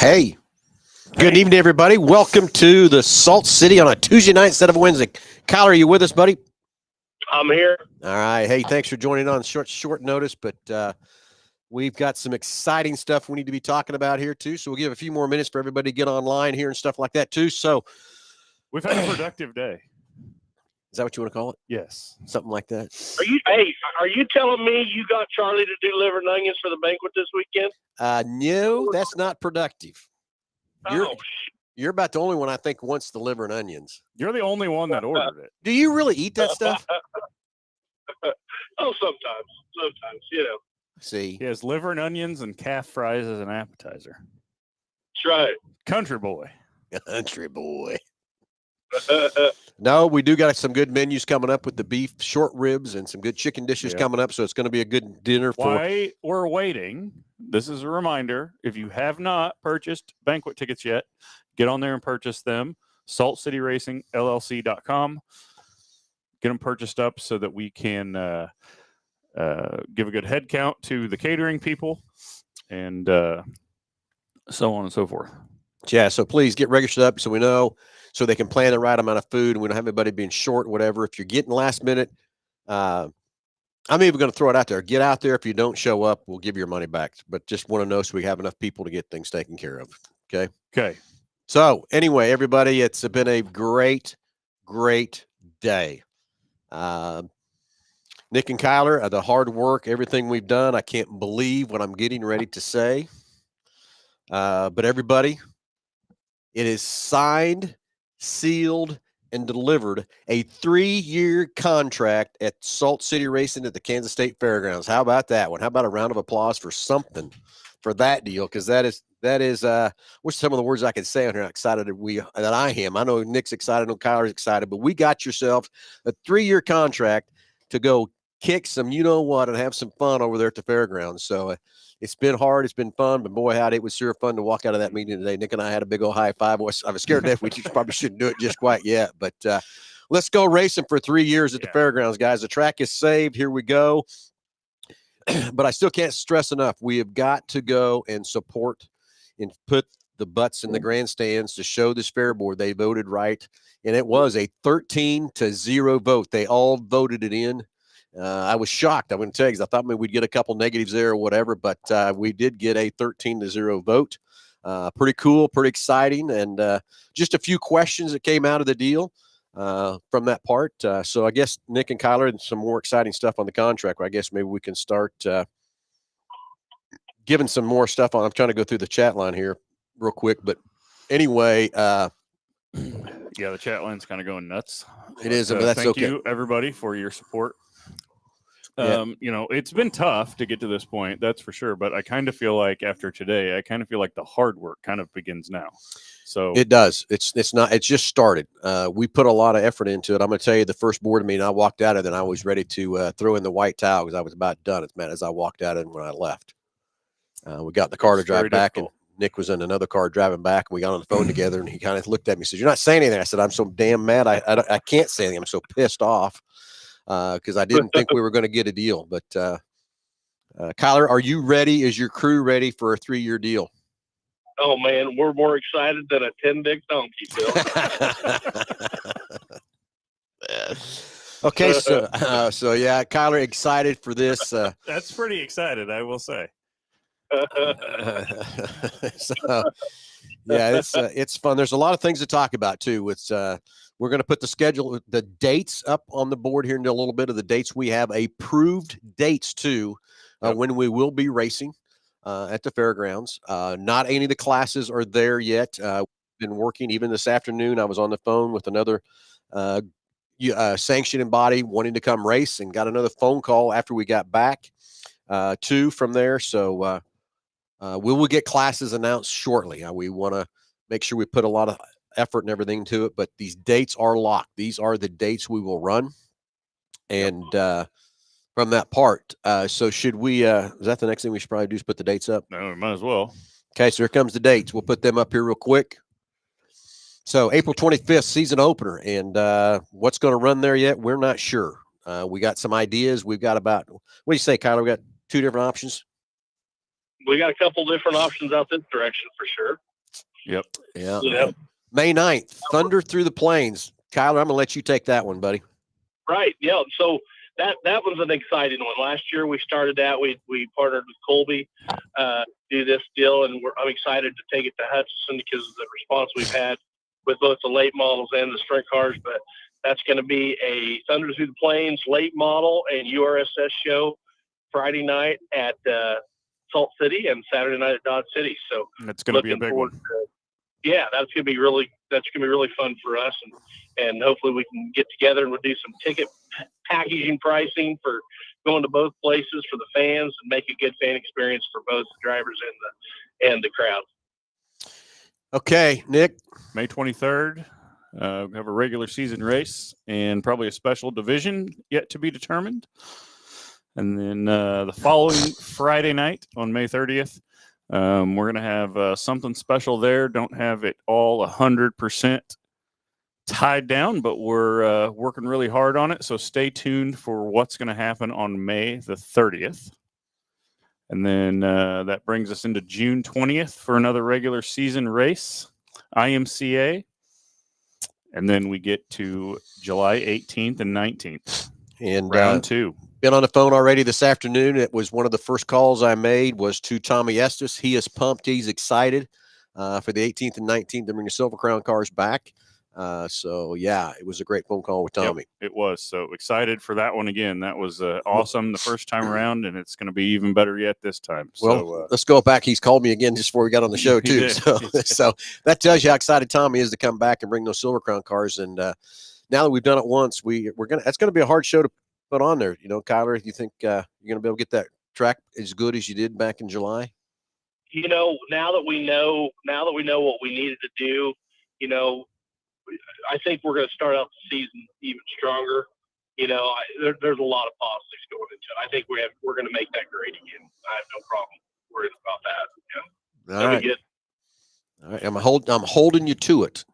Hey, good evening, everybody. Welcome to the Salt City on a Tuesday night instead of a Wednesday. Kyler, are you with us, buddy? I'm here. All right. Hey, thanks for joining on short notice, but we've got some exciting stuff we need to be talking about here too. So we'll give a few more minutes for everybody to get online here and stuff like that too. So we've had a productive day. Is that what you want to call it? Yes, something like that. Are you telling me you got Charlie to do liver and onions for the banquet this weekend? No, that's not productive. Oh, You're about the only one I think wants the liver and onions. You're the only one that ordered it. Do you really eat that stuff? Oh, sometimes, See, he has liver and onions and calf fries as an appetizer. That's right. Country boy. No, we do got some good menus coming up with the beef short ribs and some good chicken dishes coming up. So it's going to be a good dinner. While we're waiting, this is a reminder. If you have not purchased banquet tickets yet, get on there and purchase them. SaltCityRacingLLC.com. Get them purchased up so that we can give a good head count to the catering people and so on and so forth. Yeah, so please get registered up so we know, so they can plan the right amount of food and we don't have anybody being short, whatever. If you're getting last minute, I'm even going to throw it out there. Get out there. If you don't show up, we'll give you your money back. But just want to know so we have enough people to get things taken care of. Okay? Okay. So anyway, everybody, it's been a great day. Nick and Kyler, the hard work, everything we've done, I can't believe what I'm getting ready to say. But everybody, it is signed, sealed, and delivered a 3-year contract at Salt City Racing at the Kansas State Fairgrounds. How about that one? How about a round of applause for something for that deal? Because that is what's some of the words I can say on here? How excited that I am. I know Nick's excited, I know Kyler's excited, but we got yourselves a 3-year contract to go kick some what and have some fun over there at the fairgrounds. So it's been hard, it's been fun, but boy, howdy, it was sure fun to walk out of that meeting today. Nick and I had a big old high five. I was scared to death. We probably shouldn't do it just quite yet, but let's go racing for 3 years at the fairgrounds, guys. The track is saved. Here we go. But I still can't stress enough. We have got to go and support and put the butts in the grandstands to show this fair board they voted right. And it was a 13-0 vote. They all voted it in. I was shocked. I'm going to tell you, because I thought maybe we'd get a couple negatives there or whatever, but we did get a 13-0 vote. Pretty cool, pretty exciting, and just a few questions that came out of the deal from that part. So I guess Nick and Kyler and some more exciting stuff on the contract. I guess maybe we can start giving some more stuff on. I'm trying to go through the chat line here real quick, but anyway. Yeah, the chat line's kind of going nuts. It is, but that's thank okay. you, everybody, for your support. Yeah. It's been tough to get to this point, that's for sure. But I kind of feel like after today, the hard work kind of begins now. So it does. It's just started. We put a lot of effort into it. I'm going to tell you, the first board meeting, I walked out of it and I was ready to throw in the white towel because I was about done as I walked out of it when I left. We got in the car to drive back, and Nick was in another car driving back, and we got on the phone together, and he kind of looked at me and said, "You're not saying anything." I said, "I'm so damn mad. I can't say anything. I'm so pissed off because I didn't think we were going to get a deal." But Kyler, are you ready? Is your crew ready for a 3-year deal? Oh, man, we're more excited than a 10-dick donkey, Bill. Okay, so yeah, Kyler, excited for this. That's pretty excited, I will say. So yeah, it's fun. There's a lot of things to talk about too. We're going to put the dates up on the board here in a little bit of the dates. We have approved dates too, when we will be racing at the fairgrounds. Not any of the classes are there yet. Been working even this afternoon. I was on the phone with another sanctioning body wanting to come race, and got another phone call after we got back from there. So we will get classes announced shortly. We want to make sure we put a lot of effort and everything to it, but these dates are locked. These are the dates we will run. And from that part, so should we, is that the next thing we should probably do, is put the dates up? No, we might as well. Okay, so here comes the dates. We'll put them up here real quick. So April 25th, season opener. And what's going to run there yet? We're not sure. We got some ideas. We've got what do you say, Kyler? We got 2 different options. We got a couple different options out this direction for sure. Yep. Yeah. Yep. May 9th, Thunder Through the Plains. Kyler, I'm going to let you take that one, buddy. Right. Yeah. So that was an exciting one. Last year we started that. We partnered with Colby, do this deal, and I'm excited to take it to Hutchinson because of the response we've had with both the late models and the sprint cars. But that's going to be a Thunder Through the Plains late model and URSS show Friday night at Salt City and Saturday night at Dodge City. So That's going to be a big one. Yeah, that's gonna be really fun for us, and hopefully we can get together and we'll do some ticket packaging pricing for going to both places for the fans and make a good fan experience for both the drivers and the crowd. Okay, Nick. May 23rd, we have a regular season race and probably a special division yet to be determined. And then the following Friday night on May 30th, we're going to have something special there. Don't have it all 100% tied down, but we're working really hard on it. So stay tuned for what's going to happen on May the 30th. And then that brings us into June 20th for another regular season race, IMCA. And then we get to July 18th and 19th. And round 2. Been on the phone already this afternoon. It was one of the first calls I made was to Tommy Estes. He is pumped. He's excited for the 18th and 19th to bring the Silver Crown cars back. So, yeah, it was a great phone call with Tommy. Yep, it was. So excited for that one again. That was awesome the first time around, and it's going to be even better yet this time. Well, so, let's go back. He's called me again just before we got on the show, too. So that tells you how excited Tommy is to come back and bring those Silver Crown cars. And now that we've done it once, that's going to be a hard show to put on there. You know, Kyler, you think you're going to be able to get that track as good as you did back in July? You know, now that we know what we needed to do, you know, I think we're going to start out the season even stronger. You know, there's a lot of positives going into it. I think we're going to make that great again. I have no problem worrying about that. Yeah. All right. All right. I'm holding you to it.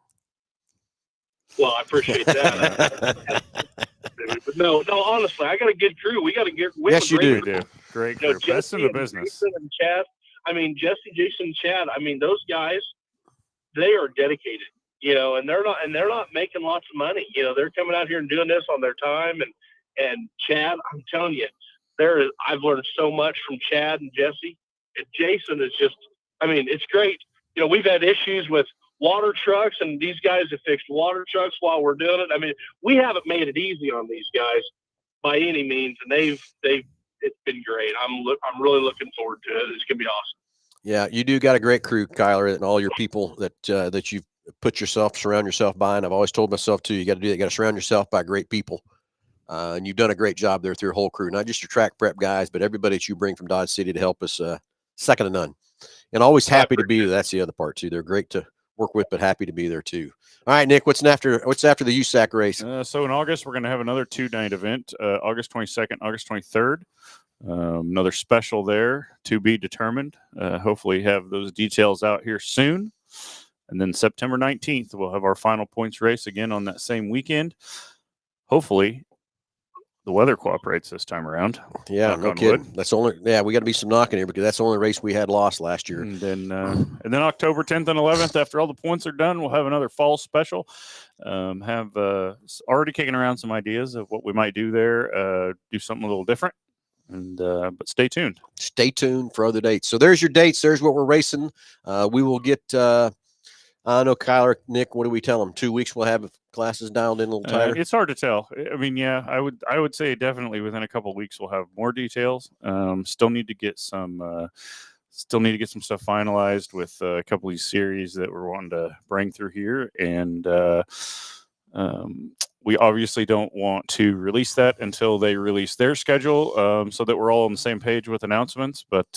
Well, I appreciate that. But no, honestly, I got a good crew. We got a good. Yes, you do. Great crew. Best in the business. Jason and Chad. I mean, Jesse, Jason, and Chad. I mean, those guys, they are dedicated. You know, and they're not making lots of money. You know, they're coming out here and doing this on their time. And Chad, I'm telling you, I've learned so much from Chad and Jesse. And Jason is just, I mean, it's great. You know, we've had issues with water trucks, and these guys have fixed water trucks while we're doing it. I mean, we haven't made it easy on these guys by any means, and it's been great. I'm really looking forward to it. It's gonna be awesome. Yeah, you do got a great crew, Kyler, and all your people that you've surround yourself by. And I've always told myself too, you got to do that. You got to surround yourself by great people. And you've done a great job there through your whole crew, not just your track prep guys, but everybody that you bring from Dodge City to help us, second to none. And always happy to be there. That's the other part too. They're great to work with, but happy to be there too. All right, Nick, what's after the USAC race? So in August, we're going to have another 2-night event, August 22nd, August 23rd. Another special there to be determined. Hopefully have those details out here soon. And then September 19th, we'll have our final points race again on that same weekend. Hopefully, the weather cooperates this time around. Yeah, no kidding. We got to be some knocking here because that's the only race we had lost last year. And then October 10th and 11th, after all the points are done, we'll have another fall special. Have already kicking around some ideas of what we might do there. Do something a little different. And but stay tuned. Stay tuned for other dates. So there's your dates. There's what we're racing. We will get. I know Kyler, Nick. What do we tell them? 2 weeks we'll have classes dialed in a little tighter. It's hard to tell. I mean, yeah, I would say definitely within a couple of weeks we'll have more details. Still need to get some stuff finalized with a couple of these series that we're wanting to bring through here, and we obviously don't want to release that until they release their schedule, so that we're all on the same page with announcements. But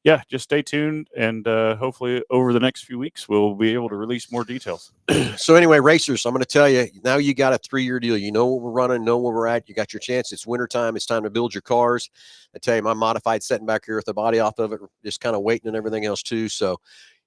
yeah, just stay tuned, and hopefully over the next few weeks we'll be able to release more details. So anyway, racers, I'm going to tell you, now you got a 3-year deal. You know what we're running, know where we're at. You got your chance. It's wintertime. It's time to build your cars. I tell you, my modified sitting back here with the body off of it, just kind of waiting and everything else too. So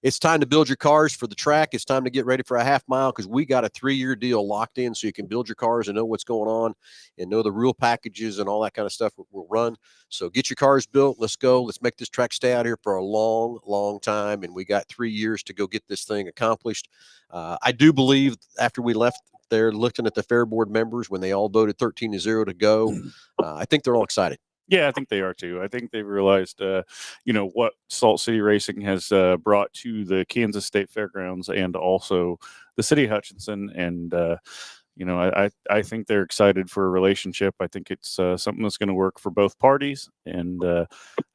it's time to build your cars for the track. It's time to get ready for a half mile because we got a 3-year deal locked in so you can build your cars and know what's going on and know the real packages and all that kind of stuff will run. So get your cars built. Let's go. Let's make this track stay out here for a long, long time. And we got 3 years to go get this thing accomplished. I do believe after we left there, looking at the fair board members when they all voted 13-0 to go, I think they're all excited. Yeah, I think they are too. I think they've realized, what Salt City Racing has brought to the Kansas State Fairgrounds and also the city of Hutchinson. And, I think they're excited for a relationship. I think it's something that's going to work for both parties. And I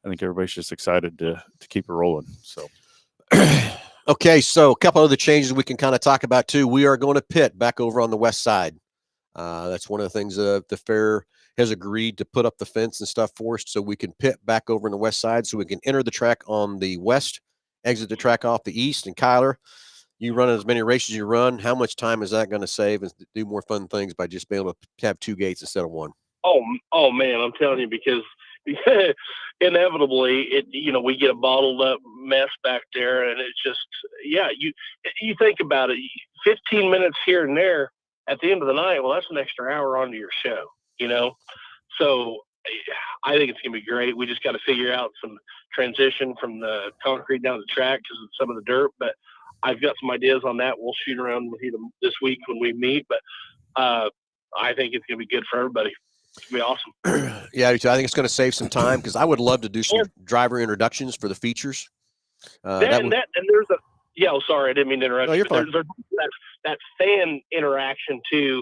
think everybody's just excited to keep it rolling. So. Okay, so a couple other changes we can kind of talk about too. We are going to pit back over on the west side. That's one of the things the fair has agreed to put up the fence and stuff for us so we can pit back over on the west side so we can enter the track on the west, exit the track off the east. And Kyler, you run as many races as you run. How much time is that going to save and do more fun things by just being able to have 2 gates instead of 1? Oh man, I'm telling you, because inevitably we get a bottled up mess back there, and it's just, you think about it, 15 minutes here and there at the end of the night, well, that's an extra hour onto your show, so I think it's gonna be great. We just got to figure out some transition from the concrete down the track because of some of the dirt, but I've got some ideas on that. We'll shoot around with them this week when we meet, but I think it's gonna be good for everybody. It's gonna be awesome. Yeah, I think it's going to save some time because I would love to do some driver introductions for the features. And there's sorry, I didn't mean to interrupt. No, you're fine. There's that fan interaction too.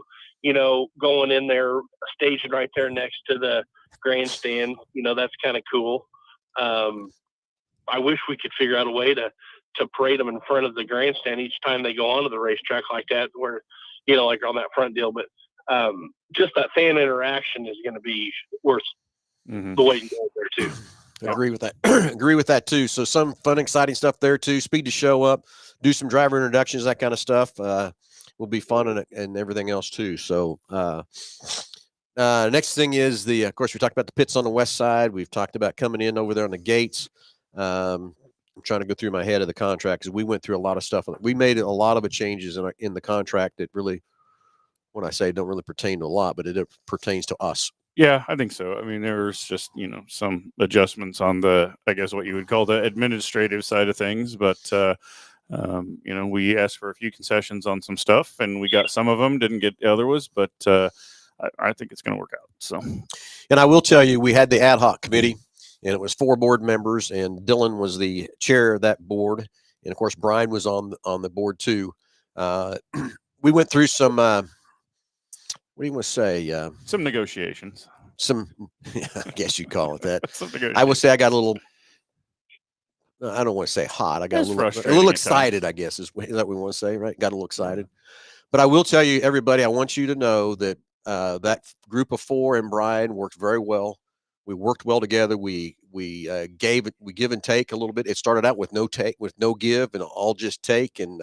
Going in there, staging right there next to the grandstand. That's kind of cool. I wish we could figure out a way to parade them in front of the grandstand each time they go onto the racetrack like that, where like on that front deal, but. Just that fan interaction is going to be worth the waiting there too. Agree with that. Agree with that too. So some fun, exciting stuff there too. Speed to show up, do some driver introductions, that kind of stuff. Will be fun and everything else too. So next thing is of course we talked about the pits on the west side. We've talked about coming in over there on the gates. I'm trying to go through my head of the contract because we went through a lot of stuff. We made a lot of changes in the contract that really, when I say don't really pertain to a lot, but it pertains to us. Yeah, I think so. I mean, there's just, some adjustments on the, I guess what you would call the administrative side of things. But, we asked for a few concessions on some stuff and we got some of them, didn't get the other ones, but I think it's going to work out. So, and I will tell you, we had the ad hoc committee and it was 4 board members and Dylan was the chair of that board. And of course, Brian was on the board too. We went through some, what do you want to say? Some negotiations. I guess you'd call it that. I would say I got a little, I don't want to say hot. I got a little excited, I guess, is that what we want to say, right? Got a little excited. But I will tell you, everybody, I want you to know that that group of 4 and Brian worked very well. We worked well together. We give and take a little bit. It started out with no give and all just take. And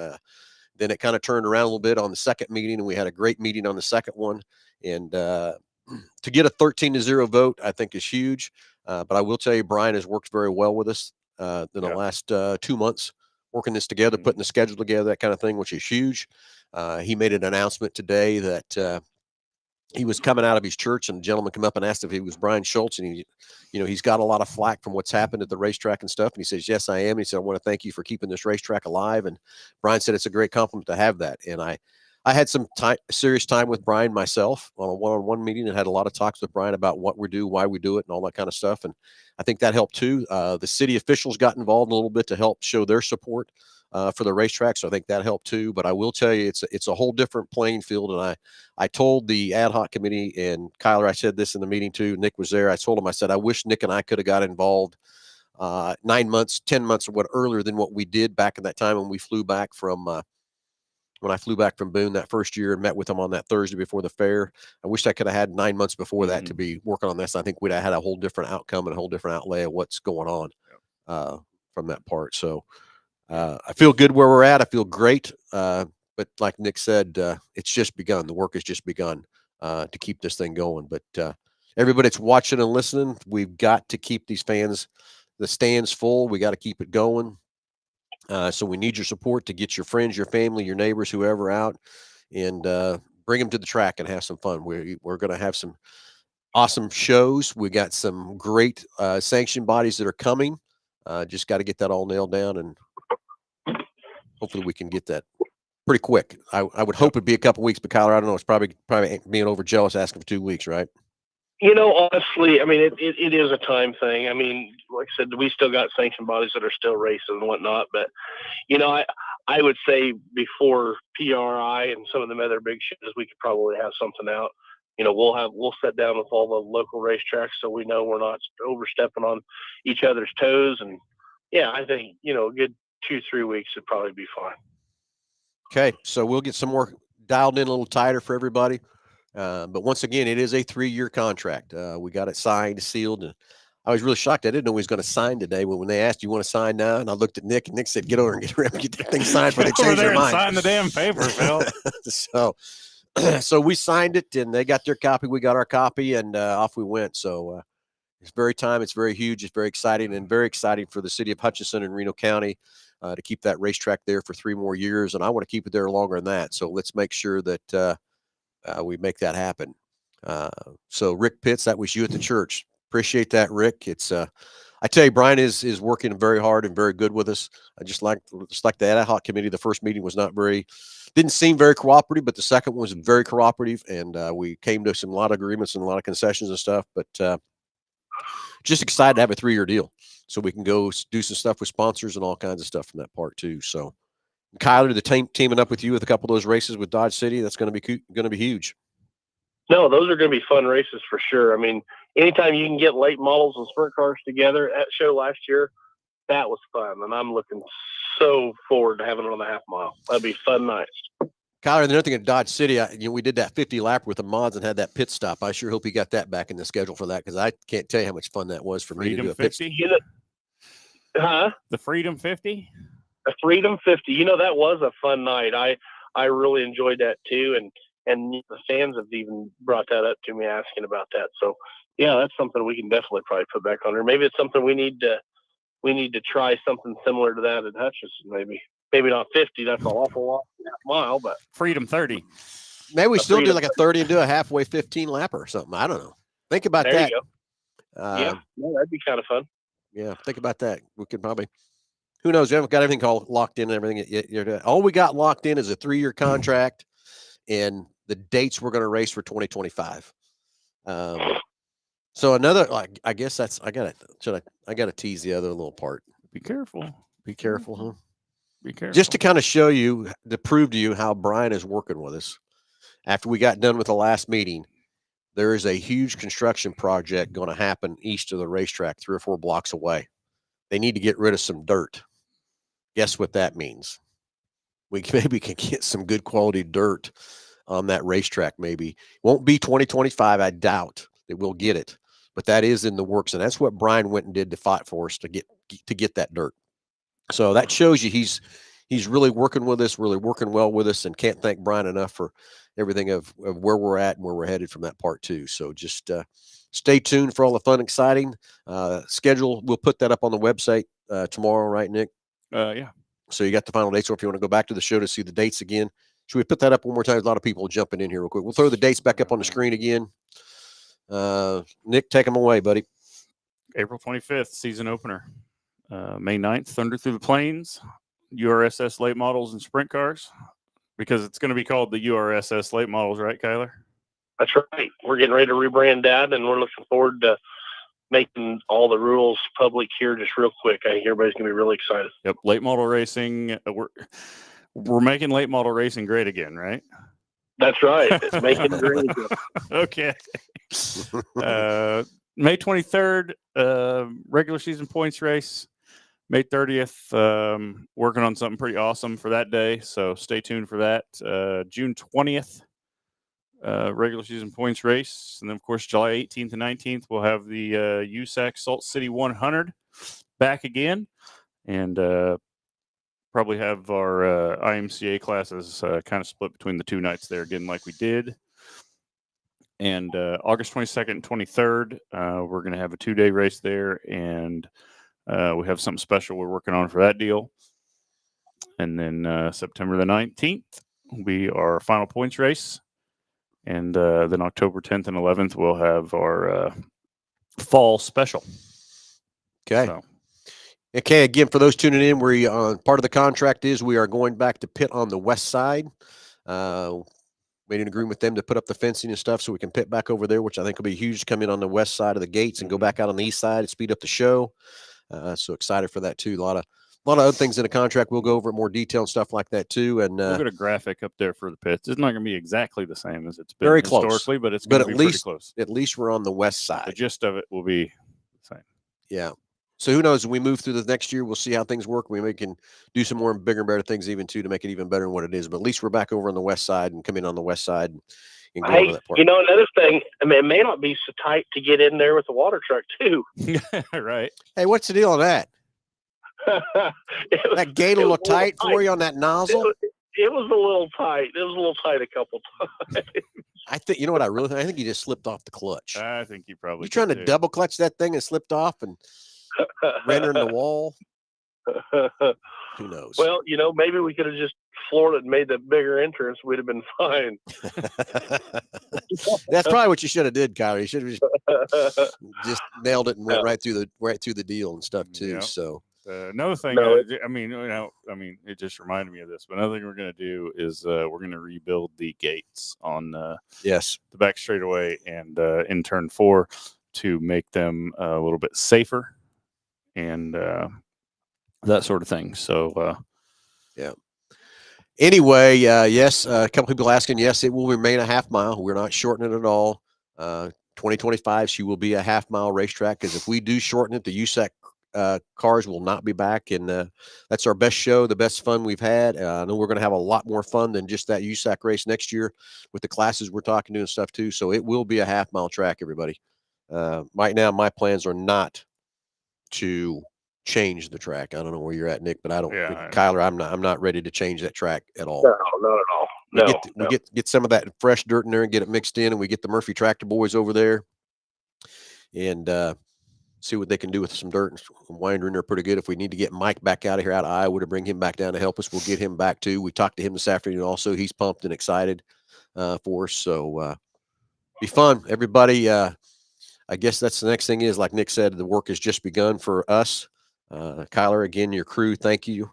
then it kind of turned around a little bit on the second meeting, and we had a great meeting on the second one. And to get a 13-0 vote, I think is huge. But I will tell you, Brian has worked very well with us in the last 2 months, working this together, putting the schedule together, that kind of thing, which is huge. He made an announcement today that he was coming out of his church, and a gentleman came up and asked if he was Brian Schultz, and he's got a lot of flack from what's happened at the racetrack and stuff. And he says, "Yes, I am." And he said, "I want to thank you for keeping this racetrack alive." And Brian said, "It's a great compliment to have that." And I had some serious time with Brian myself on a one-on-one meeting and had a lot of talks with Brian about what we do, why we do it, and all that kind of stuff. And I think that helped too. The city officials got involved a little bit to help show their support for the racetrack. So I think that helped too. But I will tell you, it's a whole different playing field. And I told the ad hoc committee, and Kyler, I said this in the meeting too. Nick was there. I told him, I said, I wish Nick and I could have got involved 9 months, 10 months or what earlier than what we did back in that time when we flew back from when I flew back from Boone that first year and met with him on that Thursday before the fair. I wish I could have had 9 months before that to be working on this. I think we'd have had a whole different outcome and a whole different outlay of what's going on from that part. So I feel good where we're at. I feel great. But like Nick said, it's just begun. The work has just begun to keep this thing going. But everybody that's watching and listening, we've got to keep these fans, the stands full. We got to keep it going. So we need your support to get your friends, your family, your neighbors, whoever out, and bring them to the track and have some fun. We're going to have some awesome shows. We got some great sanction bodies that are coming. Just got to get that all nailed down, and hopefully we can get that pretty quick. I would hope it'd be a couple weeks, but Kyler, I don't know. It's probably being overjealous asking for 2 weeks, right? Honestly, I mean, it is a time thing. I mean, like I said, we still got sanction bodies that are still racing and whatnot, but I would say before PRI and some of them other big shows, we could probably have something out. We'll sit down with all the local racetracks so we know we're not overstepping on each other's toes. And yeah, I think a good 2-3 weeks would probably be fine. Okay, so we'll get some more dialed in a little tighter for everybody. But once again, it is a 3-year contract. We got it signed, sealed, and I was really shocked. I didn't know he was going to sign today. When they asked, "You want to sign now?" and I looked at Nick, and Nick said, "Get over and get that thing signed before they change their mind." Sign the damn paper, Phil. So we signed it, and they got their copy. We got our copy, and off we went. So it's it's very huge. It's very exciting, and very exciting for the city of Hutchinson and Reno County to keep that racetrack there for 3 more years. And I want to keep it there longer than that. So let's make sure that we make that happen. So Rick Pitts, that was you at the church. Appreciate that, Rick. It's I tell you, Brian is working very hard and very good with us. I just like the ad hoc committee. The first meeting was didn't seem very cooperative, but the second one was very cooperative, and we came to a lot of agreements and a lot of concessions and stuff. But just excited to have a 3-year deal, so we can go do some stuff with sponsors and all kinds of stuff from that part too. So, Kyler, the teaming up with you with a couple of those races with Dodge City, that's going to be huge. No, those are going to be fun races for sure. I mean, anytime you can get late models and sprint cars together at show last year, that was fun. And I'm looking so forward to having it on the half mile. That'd be fun nights. Kyler, the other thing at Dodge City, we did that 50 lap with the mods and had that pit stop. I sure hope he got that back in the schedule for that, because I can't tell you how much fun that was for me to do a pit stop. The Freedom 50? The Freedom 50. That was a fun night. I really enjoyed that too. And the fans have even brought that up to me asking about that. So yeah, that's something we can definitely probably put back on there. Maybe it's something we need to try something similar to that at Hutchinson. Maybe not 50. That's an awful lot, half mile, but Freedom 30. Maybe we still do like a 30 and do a halfway 15 lapper or something. I don't know. Think about there that. You go. Yeah, that'd be kind of fun. Yeah, think about that. We could probably, who knows? We haven't got everything all locked in and everything. All we got locked in is a 3-year contract and the dates we're going to race for 2025. So another, I guess I got to tease the other little part. Be careful. Be careful, huh? Be careful. Just to kind of show you, to prove to you how Brian is working with us. After we got done with the last meeting, there is a huge construction project going to happen east of the racetrack, 3 or 4 blocks away. They need to get rid of some dirt. Guess what that means? We maybe can get some good quality dirt on that racetrack. Maybe won't be 2025. I doubt that we'll get it, but that is in the works, and that's what Brian went and did to fight for us to get that dirt. So that shows you he's really working with us, really working well with us, and can't thank Brian enough for everything of where we're at and where we're headed from that part too. So just stay tuned for all the fun, exciting schedule. We'll put that up on the website tomorrow, right, Nick? Yeah. So you got the final dates. So if you want to go back to the show to see the dates again, should we put that up one more time? There's a lot of people jumping in here real quick. We'll throw the dates back up on the screen again. Nick, take them away, buddy. April 25th, season opener. May 9th, Thunder Through the Plains, URSS late models and sprint cars, because it's going to be called the URSS late models, right, Kyler? That's right. We're getting ready to rebrand that, and we're looking forward to making all the rules public here just real quick. I think everybody's going to be really excited. Yep, late model racing. We're making late model racing great again, right? That's right. It's making it great again. Okay. May 23rd, regular season points race. May 30th, working on something pretty awesome for that day, so stay tuned for that. June 20th, regular season points race. And then, of course, July 18th and 19th, we'll have the USAC Salt City 100 back again. And probably have our IMCA classes kind of split between the 2 nights there again like we did. And August 22nd and 23rd, we're going to have a 2-day race there. And we have something special we're working on for that deal. And then September the 19th will be our final points race. And then October 10th and 11th, we'll have our fall special. Okay. So. Okay, again, for those tuning in, we part of the contract is we are going back to pit on the west side. Made an agreement with them to put up the fencing and stuff so we can pit back over there, which I think will be huge to come in on the west side of the gates and go back out on the east side and speed up the show. So excited for that too. A lot of other things in the contract. We'll go over more detail and stuff like that too. And we'll get a graphic up there for the pits. It's not going to be exactly the same as it's been very historically, close. but it's going to be pretty close. At least we're on the west side. The gist of it will be the same. Yeah. So who knows? When we move through the next year, we'll see how things work. We can do some more bigger and better things even too to make it even better than what it is. But at least we're back over on the west side and come in on the west side and go over that part. You know, another thing, I mean, it may not be so tight to get in there with the water truck too. Right. Hey, what's the deal on that? That gate a little tight for you on that nozzle? It was a little tight. It was a little tight a couple times. I think, you know what I really think? I think you just slipped off the clutch. I think you probably. You trying to double clutch that thing and slipped off and ran her in the wall? Who knows? Well, you know, maybe we could have just floored it and made the bigger entrance. We'd have been fine. That's probably what you should have did, Kyler. You should have just nailed it and went right through the deal and stuff too. Yeah. So another thing, I mean, it just reminded me of this. But another thing we're going to do is we're going to rebuild the gates on the back straightaway and in turn 4 to make them a little bit safer and that sort of thing. So yeah. Anyway, yes, a couple people asking. Yes, it will remain a half mile. We're not shortening it at all. 2025, she will be a half mile racetrack because if we do shorten it, the USAC cars will not be back, and that's our best show, the best fun we've had. I know we're going to have a lot more fun than just that USAC race next year with the classes we're talking to and stuff too. So it will be a half mile track, everybody. Right now, my plans are not to change the track. I don't know where you're at, Nick, but I don't. Yeah, Kyler, I'm not ready to change that track at all. No, not at all. We get some of that fresh dirt in there and get it mixed in, and we get the Murphy Tractor Boys over there and see what they can do with some dirt and winder in there pretty good. If we need to get Mike back out of here out of Iowa to bring him back down to help us, we'll get him back too. We talked to him this afternoon also. He's pumped and excited for us. So be fun, everybody. I guess that's the next thing is, like Nick said, the work has just begun for us. Kyler, again, your crew, thank you.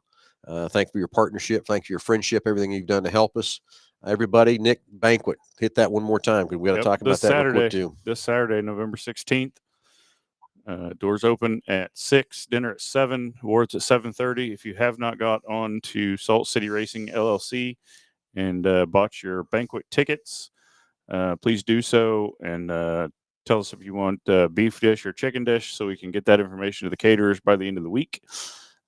Thank you for your partnership. Thank you for your friendship, everything you've done to help us. Everybody, Nick, banquet, hit that one more time because we got to talk about that real quick too. This Saturday, November 16th. Doors open at 6, dinner at 7, awards at 7:30. If you have not got on to Saltcity Racing LLC and bought your banquet tickets, please do so and tell us if you want beef dish or chicken dish so we can get that information to the caterers by the end of the week.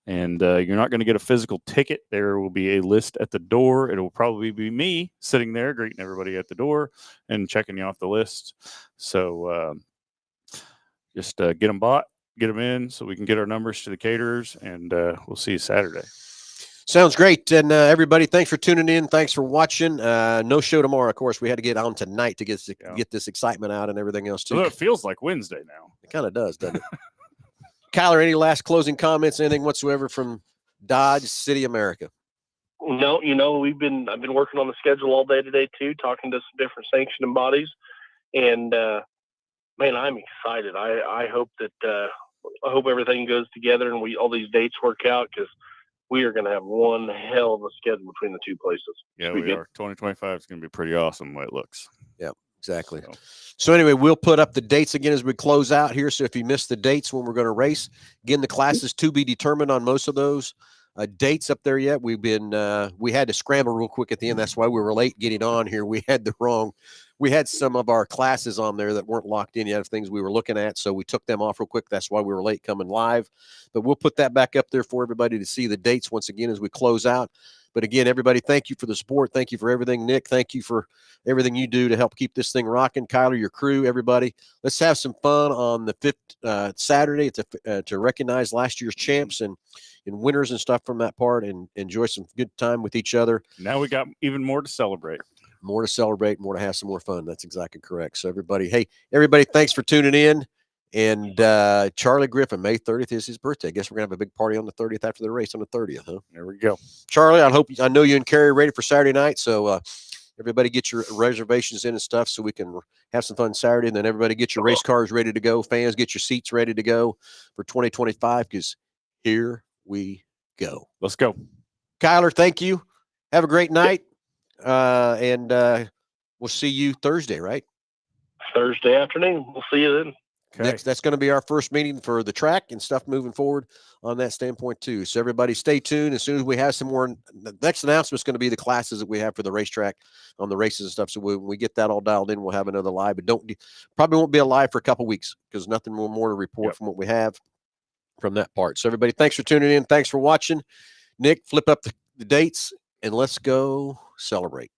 And you're not going to get a physical ticket. There will be a list at the door. It will probably be me sitting there greeting everybody at the door and checking you off the list. So just get them bought, get them in so we can get our numbers to the caterers, and we'll see you Saturday. Sounds great. And everybody, thanks for tuning in. Thanks for watching. No show tomorrow, of course. We had to get on tonight to get this excitement out and everything else, too. Well, it feels like Wednesday now. It kind of does, doesn't it? Kyler, any last closing comments, anything whatsoever from Dodge City, America? No, you know, I've been working on the schedule all day today, too, talking to some different sanctioning bodies. And, man, I'm excited. I hope that I hope everything goes together and all these dates work out because we are going to have one hell of a schedule between the two places. Yeah, we are. 2025 is going to be pretty awesome the way it looks. Yeah, exactly. So anyway, we'll put up the dates again as we close out here. So if you missed the dates when we're going to race, again, the classes to be determined on most of those. Dates up there yet. We had to scramble real quick at the end. That's why we were late getting on here. We had some of our classes on there that weren't locked in yet of things we were looking at. So we took them off real quick. That's why we were late coming live, but we'll put that back up there for everybody to see the dates once again, as we close out. But again, everybody, thank you for the support. Thank you for everything. Nick, thank you for everything you do to help keep this thing rocking. Kyler, your crew, everybody, let's have some fun on the 5th Saturday to recognize last year's champs and winners and stuff from that part, and enjoy some good time with each other. Now we got even more to celebrate. More to celebrate, more to have some more fun. That's exactly correct. So everybody, thanks for tuning in, And Charlie Griffin, May 30th is his birthday. I guess we're gonna have a big party on the 30th after the race on the 30th, huh? There we go. Charlie, I know you and Carrie are ready for Saturday night, so everybody get your reservations in and stuff so we can have some fun Saturday. And then everybody get your race cars ready to go. Fans, get your seats ready to go for 2025 because here we go. Let's go. Kyler, thank you. Have a great night. And we'll see you Thursday, right? Thursday afternoon. We'll see you then. Okay. That's going to be our first meeting for the track and stuff moving forward on that standpoint too. So everybody stay tuned. As soon as we have some more, the next announcement is going to be the classes that we have for the racetrack on the races and stuff. So when we get that all dialed in, we'll have another live, but probably won't be a live for a couple weeks because nothing more to report from what we have from that part. So everybody, thanks for tuning in. Thanks for watching. Nick, flip up the dates and let's go celebrate.